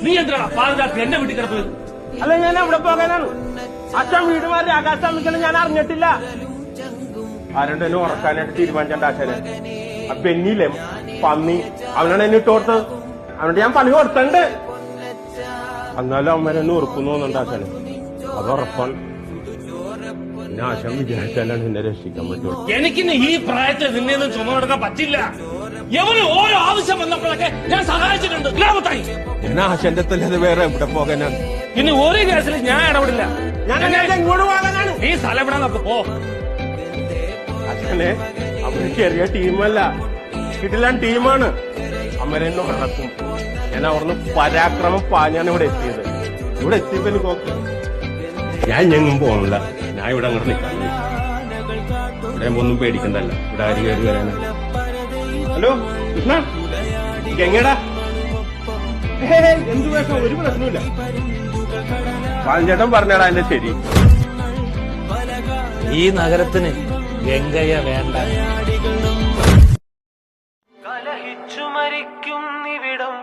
നീ എന്തിനാ പാതിരാത്രി എന്നെ വീട്ടിൽ കിടപ്പത്? അല്ല, ഞാൻ എവിടെ പോകാനാണ്? അച്ഛൻ വീട് മാറി ആകാശം അമ്മിക്കണം ഞാൻ അറിഞ്ഞിട്ടില്ല. ആരുണ്ടെന്നെ ഉറക്കാനായിട്ട് തീരുമാനിച്ചണ്ട അച്ഛനെ. ആ പെന്നില്ലേ പന്നി, അവനാണ് എന്നെ ഇട്ട് കൊടുത്തത്. അവനോട് ഞാൻ പണി കൊടുത്തണ്ട്. എന്നാലും അമ്മരെന്നെ ഉറക്കുന്നു തോന്നുന്നുണ്ട് അച്ഛന്. അത് ഉറപ്പാണ്. പിന്നെ ആശം വിചാരിച്ചാലാണ് എന്നെ രക്ഷിക്കാൻ പറ്റുള്ളൂ. എനിക്കിന്ന് ഈ പ്രായത്തിൽ നിന്നെയൊന്നും ചുമടെടുക്കാൻ പറ്റില്ല. എവന് ഓരോ ആവശ്യം വന്നപ്പോഴൊക്കെ ഞാൻ സഹായിച്ചിട്ടുണ്ട്. ഗ്രാമത്തായി ഞാൻ ആശന്റെ തല്ലാതെ വേറെ എവിടെ പോകാനാണ്? ഇനി ഒരു കേസിൽ ഞാൻ ഇടപെടില്ല. ഞാൻ ഇങ്ങോട്ട് പോകാനാണ്. ഈ സ്ഥലം വിടാൻ നമുക്ക് പോ. അച്ഛനെ, അവര് ചെറിയ ടീമല്ല, കിടിലൻ ടീമാണ്. അമ്മരെന്നെ ഉറക്കും. ഞാൻ അവിടുന്ന് പരാക്രമം പാഞ്ഞാണ് ഇവിടെ എത്തിയത്. ഇവിടെ എത്തിയപ്പോ എനിക്ക് നോക്കി ഞാൻ ഞങ്ങും പോകണില്ല. ഞാൻ ഇവിടെ അങ്ങോട്ട് നിൽക്കാൻ ഇവിടെ ഒന്നും പേടിക്കണ്ടല്ല. ഇവിടെ ആര് കയറി വരാനാണ്? ഹലോ കൃഷ്ണ, എങ്ങടാ? എന്ത് വേഷം? ഒരു പ്രശ്നമില്ല. പാഞ്ചേട്ടൻ പറഞ്ഞാടാ എന്റെ ശരി. ഈ നഗരത്തിന് ഗംഗയ വേണ്ട. കലഹിച്ചു മരിക്കും നിവിടം